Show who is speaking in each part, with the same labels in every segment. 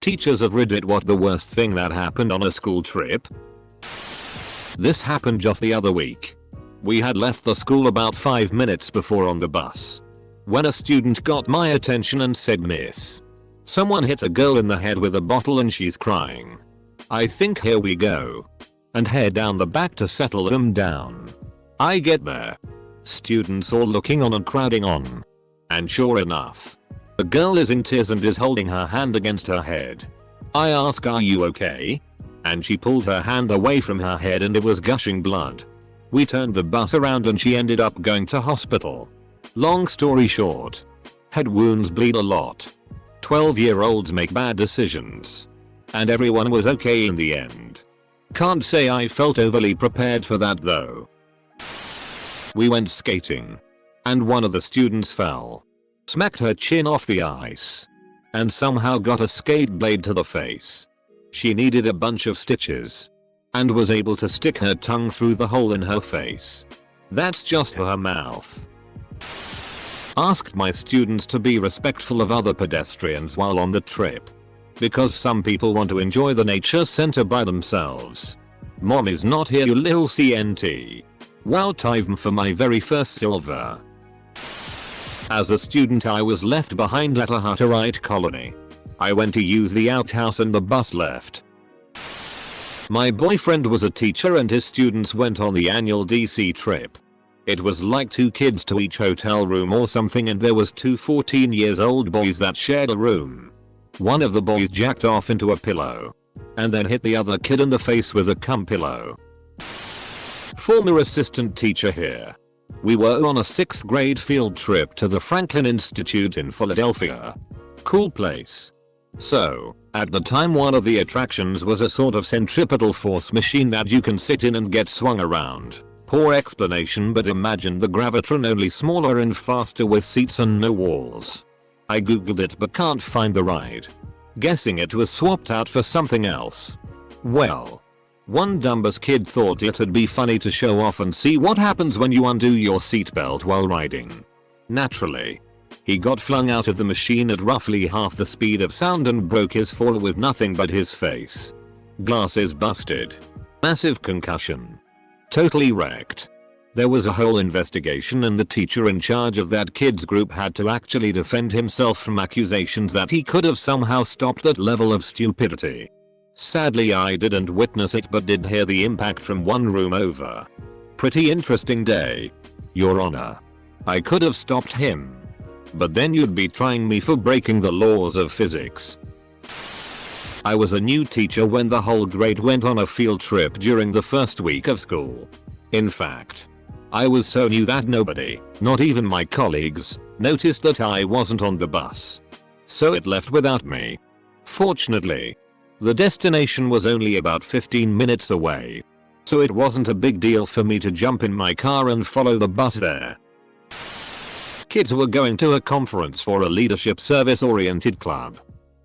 Speaker 1: Teachers of Reddit, what the worst thing that happened on a school trip? This happened just the other week. We had left the school about 5 minutes before on the bus, when a student got my attention and said, "Miss, someone hit a girl in the head with a bottle and she's crying. I think here we go," and head down the back to settle them down. I get there. Students all looking on and crowding on. And sure enough, the girl is in tears and is holding her hand against her head. I ask, "Are you okay?" And she pulled her hand away from her head and it was gushing blood. We turned the bus around and she ended up going to hospital. Long story short, head wounds bleed a lot. 12-year-olds make bad decisions. And everyone was okay in the end. Can't say I felt overly prepared for that though. We went skating. And one of the students fell. Smacked her chin off the ice. And somehow got a skate blade to the face. She needed a bunch of stitches. And was able to stick her tongue through the hole in her face. That's just her mouth. Asked my students to be respectful of other pedestrians while on the trip. Because some people want to enjoy the nature center by themselves. Mom is not here, you little CNT. Wow, time for my very first silver. As a student I was left behind at a Hutterite colony. I went to use the outhouse and the bus left. My boyfriend was a teacher and his students went on the annual DC trip. It was like 2 kids to each hotel room or something, and there was 2 14-year-old boys that shared a room. One of the boys jacked off into a pillow. And then hit the other kid in the face with a cum pillow. Former assistant teacher here. We were on a 6th grade field trip to the Franklin Institute in Philadelphia. Cool place. So, at the time one of the attractions was a sort of centripetal force machine that you can sit in and get swung around. Poor explanation, but imagine the Gravitron only smaller and faster with seats and no walls. I googled it but can't find the ride. Guessing it was swapped out for something else. Well, one dumbass kid thought it'd be funny to show off and see what happens when you undo your seatbelt while riding. Naturally, he got flung out of the machine at roughly half the speed of sound and broke his fall with nothing but his face. Glasses busted. Massive concussion. Totally wrecked. There was a whole investigation and the teacher in charge of that kid's group had to actually defend himself from accusations that he could have somehow stopped that level of stupidity. Sadly I didn't witness it but did hear the impact from one room over. Pretty interesting day, Your Honor. I could have stopped him. But then you'd be trying me for breaking the laws of physics. I was a new teacher when the whole grade went on a field trip during the first week of school. In fact, I was so new that nobody, not even my colleagues, noticed that I wasn't on the bus. So it left without me. Fortunately, the destination was only about 15 minutes away. So it wasn't a big deal for me to jump in my car and follow the bus there. Kids were going to a conference for a leadership service oriented club.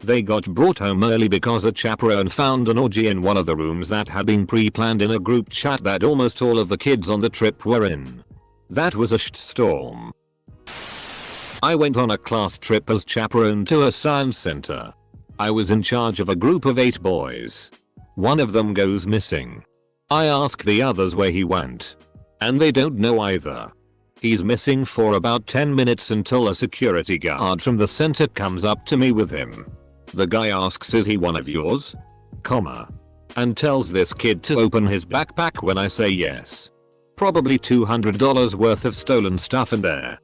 Speaker 1: They got brought home early because a chaperone found an orgy in one of the rooms that had been pre-planned in a group chat that almost all of the kids on the trip were in. That was a shitstorm. I went on a class trip as chaperone to a science center. I was in charge of a group of 8 boys. One of them goes missing. I ask the others where he went. And they don't know either. He's missing for about 10 minutes until a security guard from the center comes up to me with him. The guy asks, "Is he one of yours?" And tells this kid to open his backpack when I say yes. Probably $200 worth of stolen stuff in there.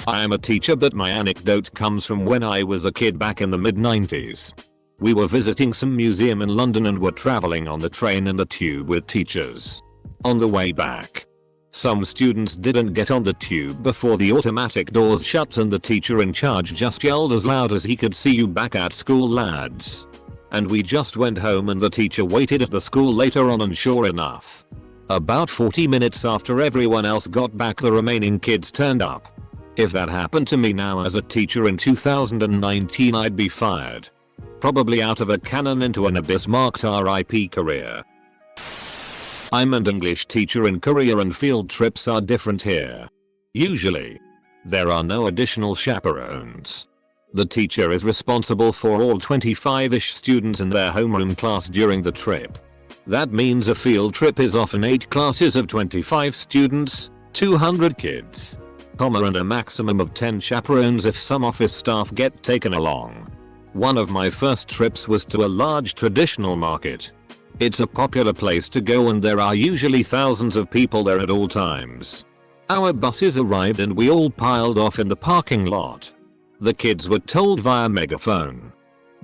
Speaker 1: I am a teacher but my anecdote comes from when I was a kid back in the mid-90s. We were visiting some museum in London and were traveling on the train and the tube with teachers. On the way back, some students didn't get on the tube before the automatic doors shut and the teacher in charge just yelled as loud as he could, "See you back at school, lads." And we just went home and the teacher waited at the school later on and sure enough, about 40 minutes after everyone else got back the remaining kids turned up. If that happened to me now as a teacher in 2019 I'd be fired. Probably out of a cannon into an abyss marked RIP career. I'm an English teacher in Korea and field trips are different here. Usually, there are no additional chaperones. The teacher is responsible for all 25-ish students in their homeroom class during the trip. That means a field trip is often 8 classes of 25 students, 200 kids, and a maximum of 10 chaperones if some office staff get taken along. One of my first trips was to a large traditional market. It's a popular place to go and there are usually thousands of people there at all times. Our buses arrived and we all piled off in the parking lot. The kids were told via megaphone,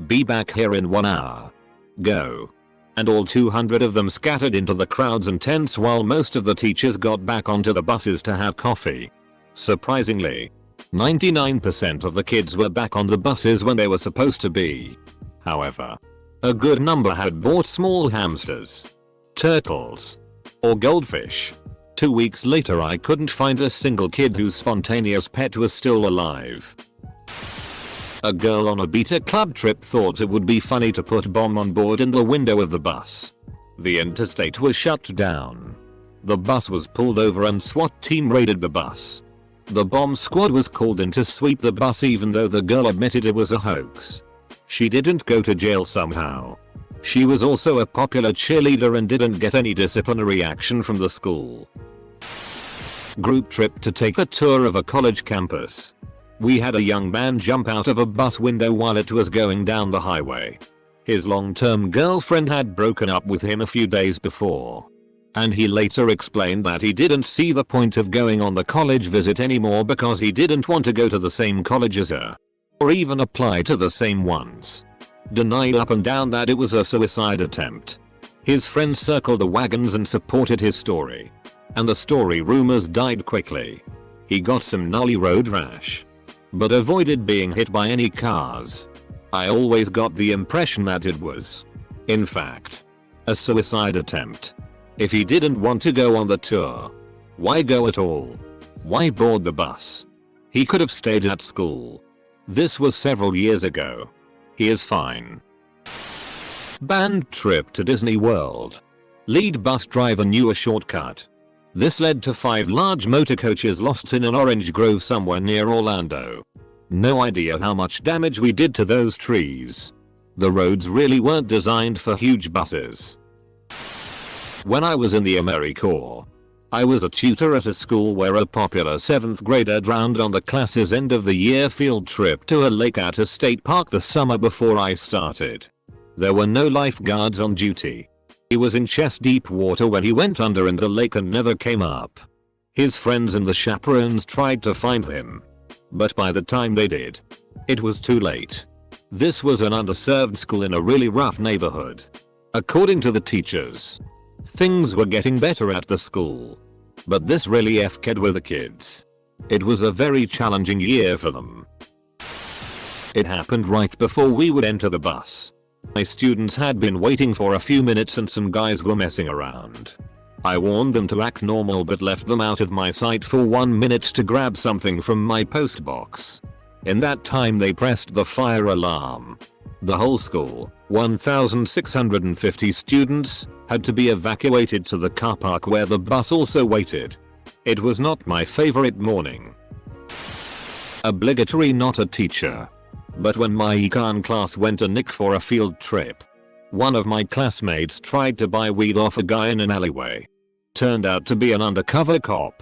Speaker 1: "Be back here in 1 hour. Go." And all 200 of them scattered into the crowds and tents while most of the teachers got back onto the buses to have coffee. Surprisingly, 99% of the kids were back on the buses when they were supposed to be. However, a good number had bought small hamsters, turtles, or goldfish. 2 weeks later I couldn't find a single kid whose spontaneous pet was still alive. A girl on a beta club trip thought it would be funny to put bomb on board in the window of the bus. The interstate was shut down. The bus was pulled over and SWAT team raided the bus. The bomb squad was called in to sweep the bus even though the girl admitted it was a hoax. She didn't go to jail somehow. She was also a popular cheerleader and didn't get any disciplinary action from the school. Group trip to take a tour of a college campus. We had a young man jump out of a bus window while it was going down the highway. His long-term girlfriend had broken up with him a few days before. And he later explained that he didn't see the point of going on the college visit anymore because he didn't want to go to the same college as her. Or even apply to the same ones. Denied up and down that it was a suicide attempt. His friends circled the wagons and supported his story. And the story rumors died quickly. He got some gnarly road rash, but avoided being hit by any cars. I always got the impression that it was, in fact, a suicide attempt. If he didn't want to go on the tour, why go at all? Why board the bus? He could have stayed at school. This was several years ago. He is fine. Band trip to Disney World. Lead bus driver knew a shortcut. This led to 5 large motor coaches lost in an orange grove somewhere near Orlando. No idea how much damage we did to those trees. The roads really weren't designed for huge buses. When I was in the AmeriCorps, I was a tutor at a school where a popular 7th grader drowned on the class's end of the year field trip to a lake at a state park the summer before I started. There were no lifeguards on duty. He was in chest deep water when he went under in the lake and never came up. His friends and the chaperones tried to find him, but by the time they did, it was too late. This was an underserved school in a really rough neighborhood. According to the teachers, things were getting better at the school, but this really f***ed with the kids. It was a very challenging year for them. It happened right before we would enter the bus. My students had been waiting for a few minutes and some guys were messing around. I warned them to act normal but left them out of my sight for 1 minute to grab something from my post box. In that time they pressed the fire alarm. The whole school, 1,650 students, had to be evacuated to the car park where the bus also waited. It was not my favorite morning. Obligatory not a teacher. But when my econ class went to Nick for a field trip, one of my classmates tried to buy weed off a guy in an alleyway. Turned out to be an undercover cop.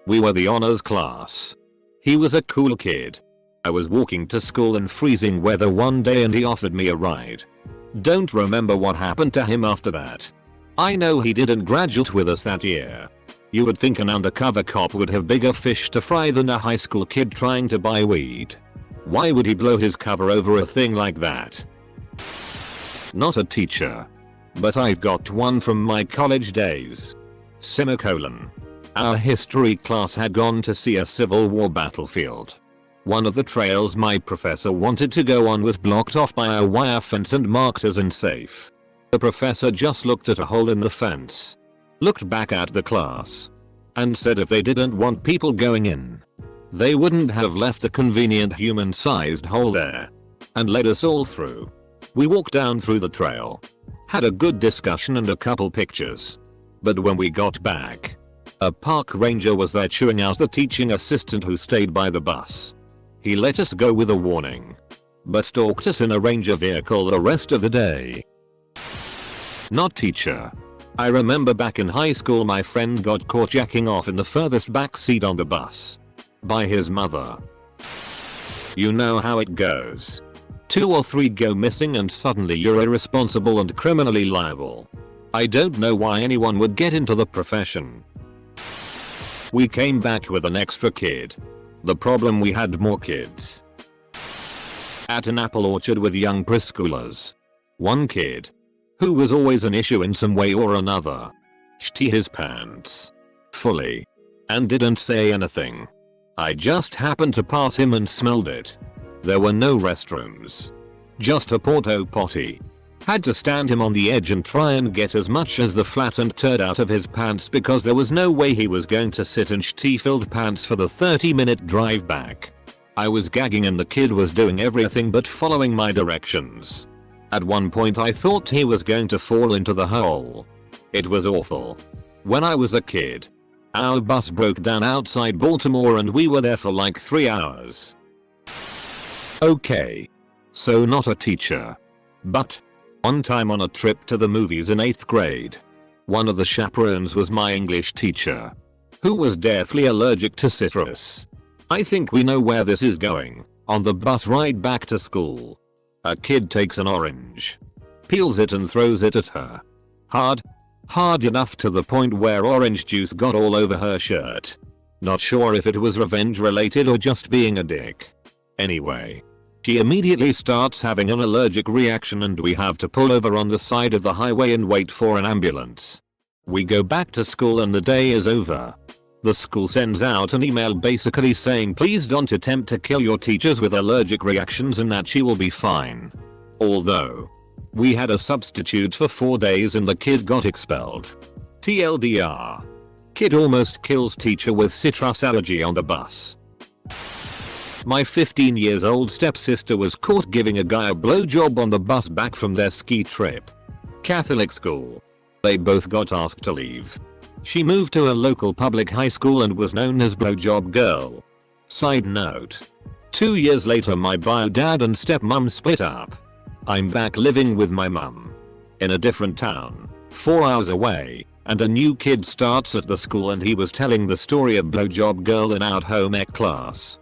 Speaker 1: We were the honors class. He was a cool kid. I was walking to school in freezing weather one day and he offered me a ride. Don't remember what happened to him after that. I know he didn't graduate with us that year. You would think an undercover cop would have bigger fish to fry than a high school kid trying to buy weed. Why would he blow his cover over a thing like that? Not a teacher. But I've got one from my college days. Semicolon. Our history class had gone to see a Civil War battlefield. One of the trails my professor wanted to go on was blocked off by a wire fence and marked as unsafe. The professor just looked at a hole in the fence, looked back at the class, and said if they didn't want people going in, they wouldn't have left a convenient human-sized hole there, and let us all through. We walked down through the trail, had a good discussion and a couple pictures. But when we got back, a park ranger was there chewing out the teaching assistant who stayed by the bus. He let us go with a warning. but stalked us in a Ranger vehicle the rest of the day. Not teacher. I remember back in high school my friend got caught jacking off in the furthest back seat on the bus by his mother. You know how it goes. 2 or 3 go missing and suddenly you're irresponsible and criminally liable. I don't know why anyone would get into the profession. We came back with an extra kid. The problem, we had more kids. At an apple orchard with young preschoolers. One kid, who was always an issue in some way or another, shit his pants fully and didn't say anything. I just happened to pass him and smelled it. There were no restrooms, just a porta potty. Had to stand him on the edge and try and get as much as the flattened turd out of his pants because there was no way he was going to sit in shit-filled pants for the 30-minute drive back. I was gagging and the kid was doing everything but following my directions. At one point I thought he was going to fall into the hole. It was awful. When I was a kid, our bus broke down outside Baltimore and we were there for like 3 hours. Okay. So not a teacher. But one time on a trip to the movies in 8th grade, one of the chaperones was my English teacher, who was deathly allergic to citrus. I think we know where this is going. On the bus ride back to school, a kid takes an orange, peels it and throws it at her. Hard enough to the point where orange juice got all over her shirt. Not sure if it was revenge related or just being a dick. Anyway, she immediately starts having an allergic reaction and we have to pull over on the side of the highway and wait for an ambulance. We go back to school and the day is over. The school sends out an email basically saying please don't attempt to kill your teachers with allergic reactions and that she will be fine. Although, we had a substitute for 4 days and the kid got expelled. TLDR. Kid almost kills teacher with citrus allergy on the bus. My 15 years old stepsister was caught giving a guy a blowjob on the bus back from their ski trip. Catholic school. They both got asked to leave. She moved to a local public high school and was known as Blowjob Girl. Side note. 2 years later my bio dad and stepmom split up. I'm back living with my mum. In a different town. 4 hours away. And a new kid starts at the school and he was telling the story of Blowjob Girl in our home ec class.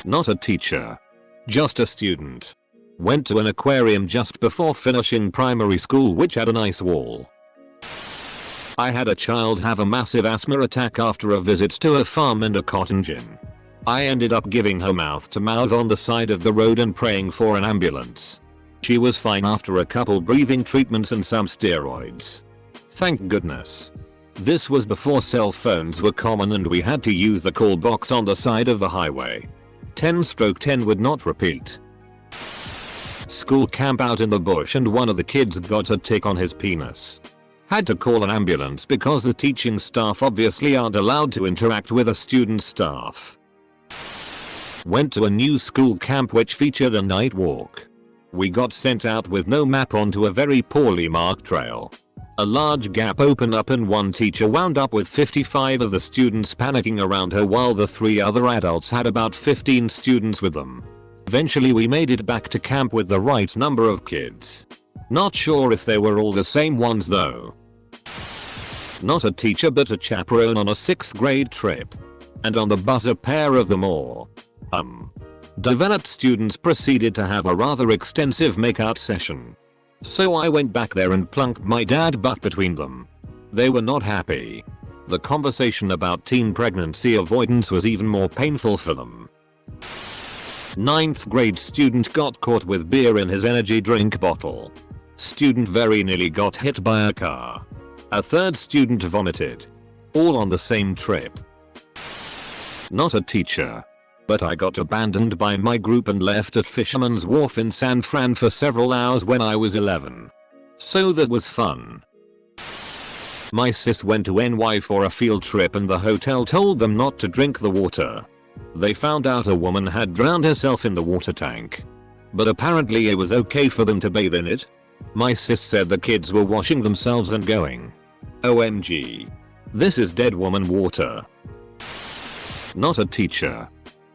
Speaker 1: Not a teacher. Just a student. Went to an aquarium just before finishing primary school which had an ice wall. I had a child have a massive asthma attack after a visit to a farm and a cotton gin. I ended up giving her mouth to mouth on the side of the road and praying for an ambulance. She was fine after a couple breathing treatments and some steroids. Thank goodness. This was before cell phones were common and we had to use the call box on the side of the highway. 10/10 would not repeat. School camp out in the bush and one of the kids got a tick on his penis. Had to call an ambulance because the teaching staff obviously aren't allowed to interact with a student staff. Went to a new school camp which featured a night walk. We got sent out with no map onto a very poorly marked trail. A large gap opened up and one teacher wound up with 55 of the students panicking around her while the 3 other adults had about 15 students with them. Eventually we made it back to camp with the right number of kids. Not sure if they were all the same ones though. Not a teacher but a chaperone on a 6th grade trip. And on the bus a pair of them all. Developed students proceeded to have a rather extensive makeout session. So I went back there and plunked my dad butt between them. They were not happy. The conversation about teen pregnancy avoidance was even more painful for them. 9th grade student got caught with beer in his energy drink bottle. Student very nearly got hit by a car. A 3rd student vomited. All on the same trip. Not a teacher. But I got abandoned by my group and left at Fisherman's Wharf in San Fran for several hours when I was 11. So that was fun. My sis went to NY for a field trip and the hotel told them not to drink the water. They found out a woman had drowned herself in the water tank. But apparently it was okay for them to bathe in it. My sis said the kids were washing themselves and going, OMG. This is dead woman water. Not a teacher.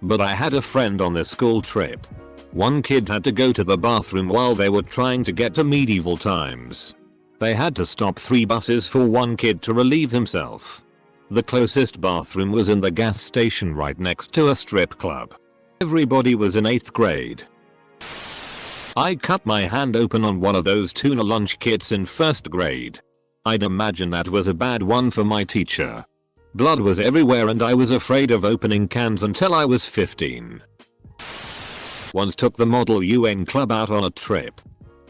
Speaker 1: But I had a friend on this school trip. One kid had to go to the bathroom while they were trying to get to medieval times. They had to stop 3 buses for one kid to relieve himself. The closest bathroom was in the gas station right next to a strip club. Everybody was in 8th grade. I cut my hand open on one of those tuna lunch kits in 1st grade. I'd imagine that was a bad one for my teacher. Blood was everywhere and I was afraid of opening cans until I was 15. Once took the Model UN club out on a trip.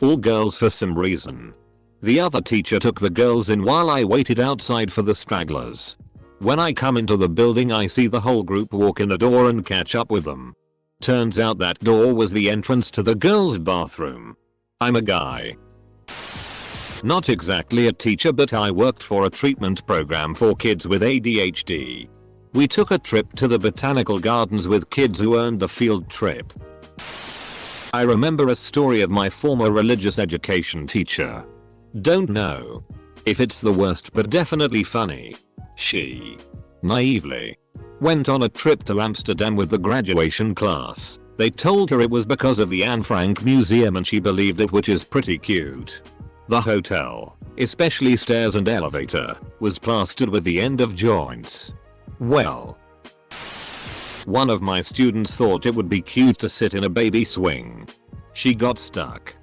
Speaker 1: All girls for some reason. The other teacher took the girls in while I waited outside for the stragglers. When I come into the building I see the whole group walk in the door and catch up with them. Turns out that door was the entrance to the girls' bathroom. I'm a guy. Not exactly a teacher, but I worked for a treatment program for kids with ADHD. We took a trip to the botanical gardens with kids who earned the field trip. I remember a story of my former religious education teacher. Don't know if it's the worst, but definitely funny. She naively went on a trip to Amsterdam with the graduation class. They told her it was because of the Anne Frank Museum and she believed it, which is pretty cute. The hotel, especially stairs and elevator, was plastered with the end of joints. Well, one of my students thought it would be cute to sit in a baby swing. She got stuck.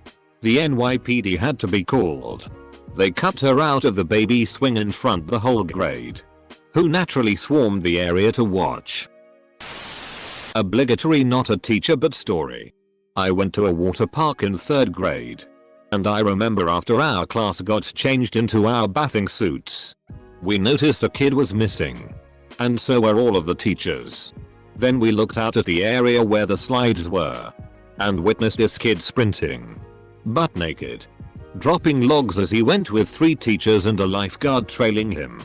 Speaker 1: The NYPD had to be called. They cut her out of the baby swing in front of the whole grade, who naturally swarmed the area to watch. Obligatory not a teacher but story. I went to a water park in 3rd grade. And I remember after our class got changed into our bathing suits, we noticed a kid was missing. And so were all of the teachers. Then we looked out at the area where the slides were and witnessed this kid sprinting, butt naked, dropping logs as he went with 3 teachers and a lifeguard trailing him.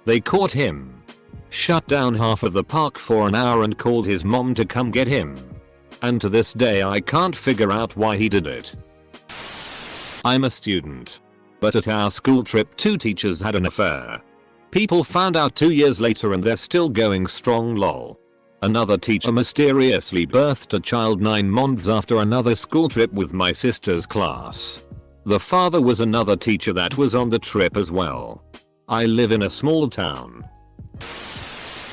Speaker 1: They caught him, shut down half of the park for an hour and called his mom to come get him. And to this day I can't figure out why he did it. I'm a student. But at our school trip 2 teachers had an affair. People found out 2 years later and they're still going strong, lol. Another teacher mysteriously birthed a child 9 months after another school trip with my sister's class. The father was another teacher that was on the trip as well. I live in a small town.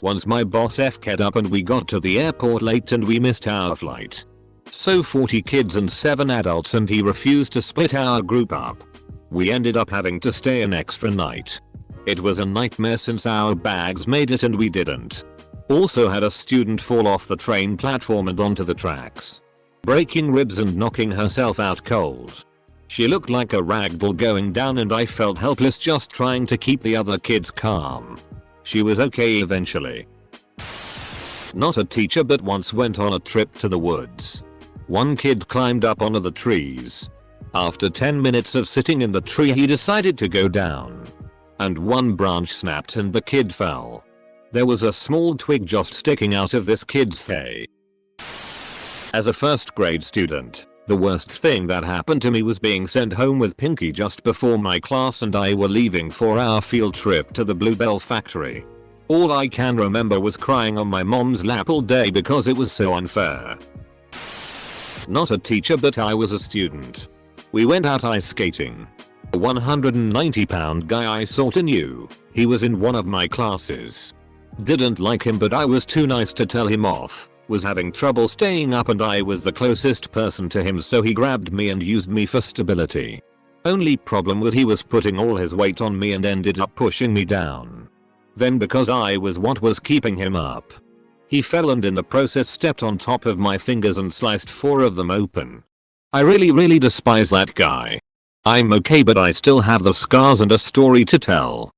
Speaker 1: Once my boss FK'd up and we got to the airport late and we missed our flight. So 40 kids and 7 adults and he refused to split our group up. We ended up having to stay an extra night. It was a nightmare since our bags made it and we didn't. Also had a student fall off the train platform and onto the tracks, breaking ribs and knocking herself out cold. She looked like a ragdoll going down and I felt helpless just trying to keep the other kids calm. She was okay eventually. Not a teacher but once went on a trip to the woods. One kid climbed up onto the trees. After 10 minutes of sitting in the tree he decided to go down. And one branch snapped and the kid fell. There was a small twig just sticking out of this kid's thigh. As a 1st grade student, the worst thing that happened to me was being sent home with Pinky just before my class and I were leaving for our field trip to the Bluebell factory. All I can remember was crying on my mom's lap all day because it was so unfair. Not a teacher but I was a student. We went out ice skating. A 190-pound guy I sorta knew. He was in one of my classes. Didn't like him but I was too nice to tell him off. Was having trouble staying up and I was the closest person to him so he grabbed me and used me for stability. Only problem was he was putting all his weight on me and ended up pushing me down. Then because I was what was keeping him up, he fell and in the process stepped on top of my fingers and sliced 4 of them open. I really despise that guy. I'm okay but I still have the scars and a story to tell.